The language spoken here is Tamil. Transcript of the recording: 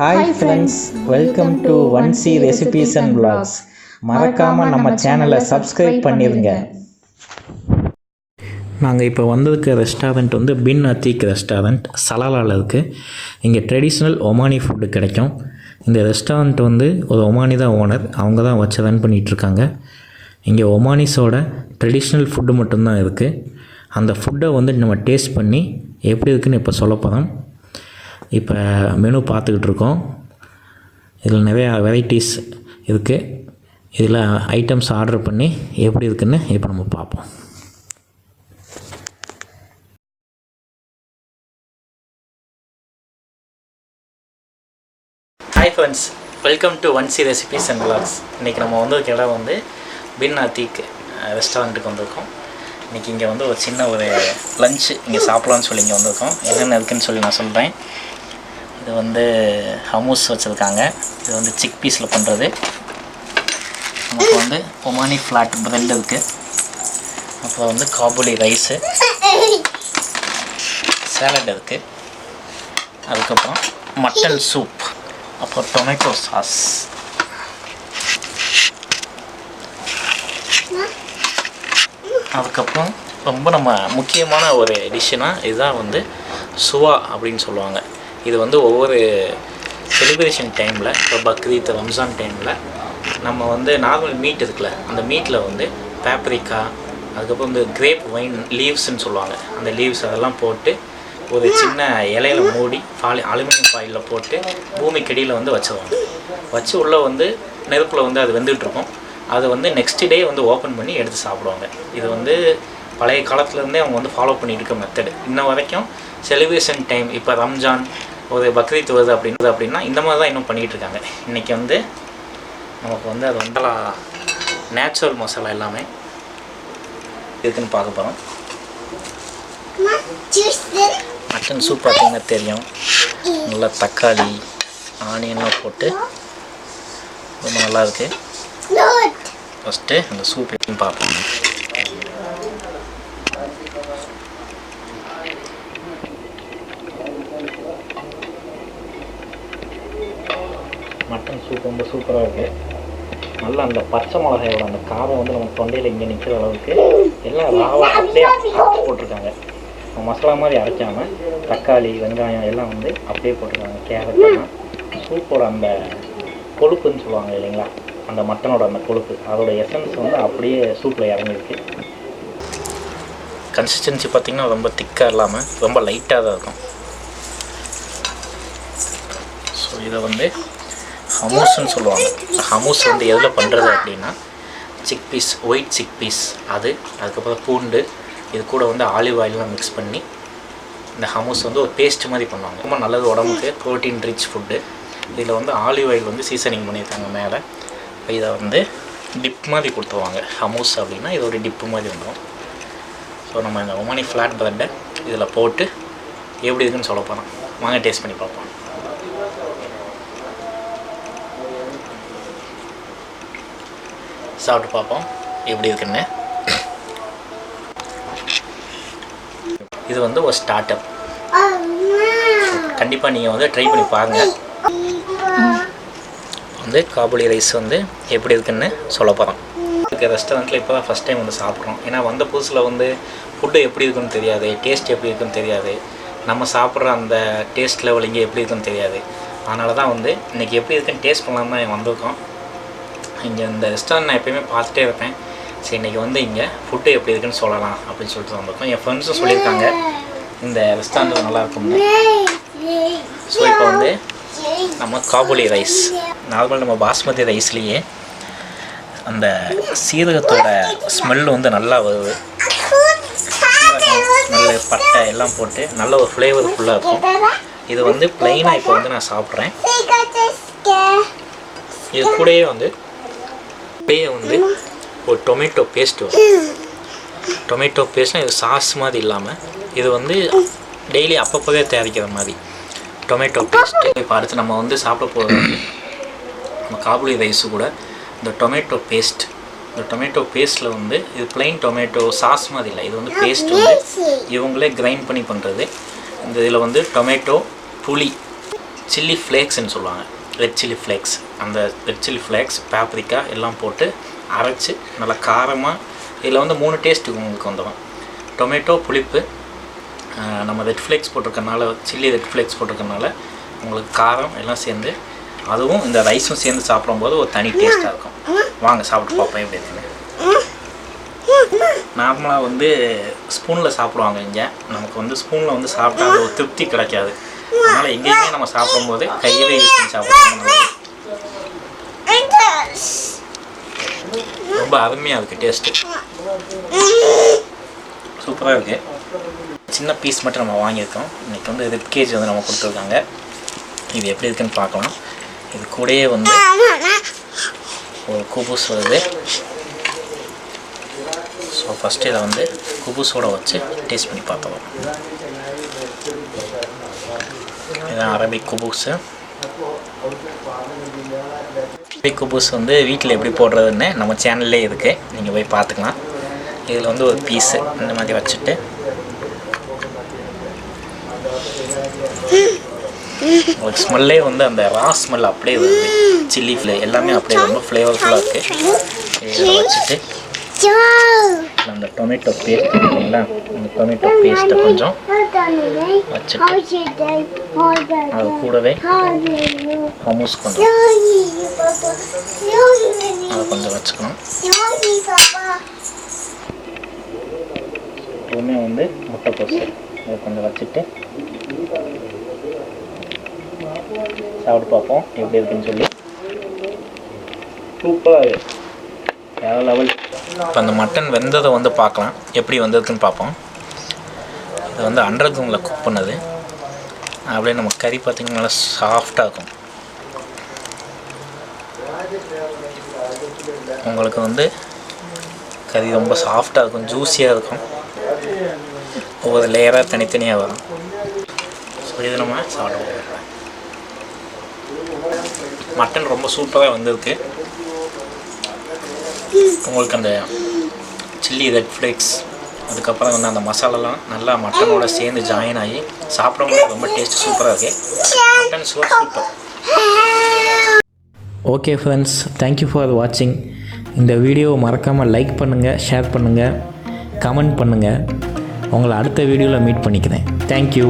Hi friends, welcome to 1C Recipes and Vlogs. மறக்காம நம்ம சேனலை சப்ஸ்கிரைப் பண்ணிருங்க. நாங்கள் இப்போ வந்திருக்க ரெஸ்டாரண்ட் வந்து பின் அத்தீக் ரெஸ்டாரண்ட் சலாலாவில் இருக்குது. இங்கே ட்ரெடிஷ்னல் ஒமானி ஃபுட்டு கிடைக்கும். இந்த ரெஸ்டாரண்ட் வந்து ஒரு ஒமானி தான் ஓனர், அவங்க தான் வச்சு ரன் பண்ணிகிட்ருக்காங்க. இங்கே ஒமானிஸோட ட்ரெடிஷ்னல் ஃபுட்டு மட்டும்தான் இருக்குது. அந்த ஃபுட்டை வந்து நம்ம டேஸ்ட் பண்ணி எப்படி இருக்குதுன்னு இப்போ சொல்ல போகிறோம். இப்போ மெனு பார்த்துக்கிட்டு இருக்கோம். இதில் நிறையா வெரைட்டிஸ் இருக்குது. இதில் ஐட்டம்ஸ் ஆர்டர் பண்ணி எப்படி இருக்குதுன்னு இப்போ நம்ம பார்ப்போம். Hi friends, welcome to 1C recipes and vlogs. இன்றைக்கி நம்ம வந்திருக்க இடம் வந்து பின் அத்தீக் ரெஸ்டாரண்ட்டுக்கு வந்திருக்கோம். இன்றைக்கி இங்கே வந்து ஒரு சின்ன ஒரு லஞ்சு இங்கே சாப்பிட்லான்னு சொல்லி இங்கே வந்திருக்கோம். என்னென்ன இருக்குதுன்னு சொல்லி நான் சொல்கிறேன். இது வந்து ஹமூஸ் வச்சுருக்காங்க. இது வந்து சிக் பீஸில் பண்ணுறது. நமக்கு வந்து ஒமானி ஃப்ளாட் பிரெட் இருக்குது. அப்புறம் வந்து காபூலி ரைஸு, சேலட் இருக்குது. அதுக்கப்புறம் மட்டன் சூப், அப்புறம் டொமேட்டோ சாஸ், அதுக்கப்புறம் ரொம்ப நம்ம முக்கியமான ஒரு டிஷ்ஷுனா இதுதான் வந்து சுவா அப்படின்னு சொல்லுவாங்க. இது வந்து ஒவ்வொரு செலிப்ரேஷன் டைமில், இப்போ பக்ரீத், ரம்ஜான் டைமில் நம்ம வந்து நார்மல் மீட் இருக்குல்ல, அந்த மீட்டில் வந்து பேப்ரிக்கா, அதுக்கப்புறம் வந்து கிரேப் வைன் லீவ்ஸ்ன்னு சொல்லுவாங்க, அந்த லீவ்ஸ் அதெல்லாம் போட்டு ஒரு சின்ன இலையில மூடி அலுமினியம் ஃபாயிலில் போட்டு பூமிக்கடியில் வந்து வச்சுருவாங்க. வச்சு உள்ளே வந்து நெருப்பில் வந்து அது வெந்துகிட்ருக்கும். அதை வந்து நெக்ஸ்ட் டே வந்து ஓப்பன் பண்ணி எடுத்து சாப்பிடுவாங்க. இது வந்து பழைய காலத்துலேருந்தே அவங்க வந்து ஃபாலோ பண்ணிகிட்டு இருக்க மெத்தடு. இன்ன வரைக்கும் செலிப்ரேஷன் டைம், இப்போ ரம்ஜான், ஒரு பக்ரீத் வருது அப்படின்னா இந்த மாதிரி தான் இன்னும் பண்ணிகிட்டு இருக்காங்க. இன்றைக்கி வந்து நமக்கு வந்து அது வந்து நேச்சுரல் மசாலா எல்லாமே இருக்குதுன்னு பார்க்க போகிறோம். மட்டன் சூப் பார்த்திங்கன்னா தெரியும், நல்லா தக்காளி ஆனியன்லாம் போட்டு ரொம்ப நல்லா இருக்குது. ஃபஸ்ட்டு இந்த சூப் எப்படின்னு பார்ப்போம். மட்டன் சூப் ரொம்ப சூப்பராக இருக்குது. நல்லா அந்த பச்சை மிளகாயோட அந்த காரம் வந்து நம்ம தொண்டையில் இங்கே நிற்கிற அளவுக்கு எல்லாம் ராவாக அப்படியே அரைச்சி போட்டிருக்காங்க. மசாலா மாதிரி அரைச்சாமல் தக்காளி, வெங்காயம் எல்லாம் வந்து அப்படியே போட்டிருக்காங்க. கேரட் எல்லாம் சூப்போட அந்த கொழுப்புன்னு சொல்லுவாங்க இல்லைங்களா, அந்த மட்டனோட அந்த கொழுப்பு, அதோட எசன்ஸ் வந்து அப்படியே சூப்பில் இறங்கிருக்கு. கன்சிஸ்டன்சி பார்த்திங்கன்னா ரொம்ப திக்காக இல்லாமல் ரொம்ப லைட்டாக தான் இருக்கும். ஸோ இதை வந்து ஹமூஸ்ன்னு சொல்லுவாங்க. ஹமூஸ் வந்து எதில் பண்ணுறது அப்படின்னா chick peas, white chick peas, அதுக்கப்புறம் பூண்டு, இது கூட வந்து ஆலிவ் ஆயிலெலாம் மிக்ஸ் பண்ணி இந்த ஹமூஸ் வந்து ஒரு பேஸ்ட் மாதிரி பண்ணுவாங்க. ரொம்ப நல்லது உடம்புக்கு, ப்ரோட்டீன் ரிச் ஃபுட்டு. இதில் வந்து ஆலிவ் ஆயில் வந்து சீசனிங் பண்ணியிருக்காங்க மேலே. இதை வந்து டிப் மாதிரி கொடுத்துருவாங்க. ஹமூஸ் அப்படின்னா இது ஒரு டிப்பு மாதிரி வந்துடும். ஸோ நம்ம இந்த ஒமானி ஃப்ளாட் பிரெட்டை இதில் போட்டு எப்படி இருக்குன்னு சொல்ல போகிறோம். வாங்க டேஸ்ட் பண்ணி பார்ப்போம். சாப்பிட்டு பார்ப்போம் எப்படி இருக்குன்னு. இது வந்து ஒரு ஸ்டார்ட் அப். கண்டிப்பாக நீங்கள் வந்து ட்ரை பண்ணி பாருங்கள். வந்து காபூலி ரைஸ் வந்து எப்படி இருக்குன்னு சொல்ல போகிறோம். ரெஸ்டாரண்ட்டில் இப்போ தான் ஃபஸ்ட் டைம் வந்து சாப்பிட்றோம். ஏன்னா வந்த புதுசில் வந்து ஃபுட்டு எப்படி இருக்குன்னு தெரியாது, டேஸ்ட் எப்படி இருக்குன்னு தெரியாது, நம்ம சாப்பிட்ற அந்த டேஸ்ட் லெவல் இங்கே எப்படி இருக்குன்னு தெரியாது. அதனால தான் வந்து இன்றைக்கி எப்படி இருக்குன்னு டேஸ்ட் பண்ணலாம் தான் வந்திருக்கோம். இங்கே இந்த ரெஸ்டாரண்ட் நான் எப்போயுமே பார்த்துட்டே இருப்பேன். சரி, இன்றைக்கி வந்து இங்கே ஃபுட்டு எப்படி இருக்குன்னு சொல்லலாம் அப்படின்னு சொல்லிட்டு வந்திருக்கோம். என் ஃப்ரெண்ட்ஸும் சொல்லியிருக்காங்க இந்த ரெஸ்டாரண்ட் நல்லா இருக்கும்னு. ஸோ இப்போ வந்து நம்ம காபூலி ரைஸ், நார்மல் நம்ம பாஸ்மதி ரைஸ்லேயே அந்த சீரகத்தோட ஸ்மெல் வந்து நல்லா வருது. ஸ்மெல்லு, பட்டை எல்லாம் போட்டு நல்ல ஒரு ஃப்ளேவர்ஃபுல்லாக இருக்கும். இது வந்து ப்ளைனாக இப்போ வந்து நான் சாப்பிட்றேன். இது கூடயே வந்து ஒரு டொமேட்டோ பேஸ்ட் வரும். டொமேட்டோ பேஸ்ட்னால் இது சாஸ் மாதிரி இல்லாமல் இது வந்து டெய்லி அப்பப்போவே தயாரிக்கிற மாதிரி டொமேட்டோ பேஸ்ட்டு. இப்போ அடுத்து நம்ம வந்து சாப்பிட போகிறது நம்ம காபூலி ரைஸு கூட இந்த டொமேட்டோ பேஸ்ட். இந்த டொமேட்டோ பேஸ்ட்டில் வந்து இது ப்ளைன் டொமேட்டோ சாஸ் மாதிரி இல்லை, இது வந்து பேஸ்ட் வந்து இவங்களே கிரைண்ட் பண்ணி பண்ணுறது. இந்த இதில் வந்து டொமேட்டோ, புளி, சில்லி ஃப்ளேக்ஸ்ன்னு சொல்லுவாங்க, ரெட் சில்லி ஃப்ளேக்ஸ். அந்த ரெட் சில்லி ஃப்ளேக்ஸ், பேப்ரிக்கா எல்லாம் போட்டு அரைச்சி நல்லா காரமாக. இதில் வந்து 3 டேஸ்ட்டு உங்களுக்கு வந்துடும். டொமேட்டோ புளிப்பு, நம்ம ரெட் ஃப்ளேக்ஸ் போட்டிருக்கனால, சில்லி ரெட் ஃப்ளேக்ஸ் போட்டிருக்கனால உங்களுக்கு காரம் எல்லாம் சேர்ந்து, அதுவும் இந்த ரைஸும் சேர்ந்து சாப்பிடும்போது ஒரு தனி டேஸ்ட்டாக இருக்கும். வாங்க சாப்பிட்டு பார்ப்போம் எப்படி இருக்குன்னு. நார்மலாக வந்து ஸ்பூனில் சாப்பிடுவாங்க இங்கே. நமக்கு வந்து ஸ்பூனில் வந்து சாப்பிட்டா அது ஒரு திருப்தி கிடைக்காது. அதனால் எங்கேயுமே நம்ம சாப்பிடும்போது கையவே யூஸ் பண்ணி சாப்பிடுவோம். ரொம்ப அருமையாக இருக்குது, டேஸ்ட்டு சூப்பராக இருக்குது. சின்ன பீஸ் மட்டும் நம்ம வாங்கியிருக்கோம். இன்றைக்கி வந்து ரிப் கேஜ் வந்து நம்ம கொடுத்துருக்காங்க. இது எப்படி இருக்குன்னு பார்க்கலாம். இது கூடயே வந்து ஒரு குபூஸ் வருது. ஸோ ஃபஸ்ட்டு இதை வந்து குபூஸோடு வச்சு டேஸ்ட் பண்ணி பார்க்கலாம். இதுதான் அரபிக் குபூஸு. அரபிக் குபூஸ் வந்து வீட்டில் எப்படி போடுறதுன்னு நம்ம சேனல்லே இருக்குது, நீங்கள் போய் பார்த்துக்கலாம். இதில் வந்து ஒரு பீஸு இந்த மாதிரி வச்சுட்டு உங்களுக்கு ஸ்மெல்லே வந்து அந்த ரா ஸ்மெல் அப்படியே வருது. சில்லி எல்லாமே அப்படியே ரொம்ப ஃப்ளேவர்ஃபுல்லாக இருக்குது. இதை வச்சுட்டு அந்த டொமேட்டோ பேஸ்ட் இருக்குங்களா, அந்த டொமேட்டோ பேஸ்ட்டை கொஞ்சம் வச்சுட்டு அது கூடவே ஹமூஸ் கொஞ்சம் அதை கொஞ்சம் வச்சுக்கணும். எப்பவுமே வந்து முட்டைக்கோசு அதை கொஞ்சம் வச்சுட்டு சாப்பிட்டு பார்ப்போம் எப்படி இருக்குன்னு சொல்லி. சூப்பராக வேறு லெவல். இப்போ அந்த மட்டன் வெந்ததை வந்து பார்க்கலாம், எப்படி வந்ததுக்குன்னு பார்ப்போம். இது வந்து அண்டர் கிரவுண்டில் குக் பண்ணது. அப்படியே நம்ம கறி பார்த்திங்கன்னா நல்லா சாஃப்டாக இருக்கும். உங்களுக்கு வந்து கறி ரொம்ப சாஃப்டாக இருக்கும், ஜூஸியாக இருக்கும். ஒவ்வொரு லேயராக தனித்தனியாக வரும். ஸோ இது நம்ம சாப்பிடுவோம். மட்டன் ரொம்ப சூப்பராக வந்திருக்கு. உங்களுக்கு அந்த சில்லி ரெட் ஃப்ளேக்ஸ், அதுக்கப்புறம் வந்து அந்த மசாலாலாம் நல்லா மட்டனோட சேர்ந்து ஜாயின் ஆகி சாப்பிடும்போது ரொம்ப டேஸ்ட் சூப்பராக இருக்குது. Mutton super. Okay friends, thank you for வாட்சிங். இந்த வீடியோவை மறக்காமல் லைக் பண்ணுங்கள், ஷேர் பண்ணுங்கள், கமெண்ட் பண்ணுங்கள். உங்களை அடுத்த வீடியோவில் மீட் பண்ணிக்கிறேன். தேங்க்யூ.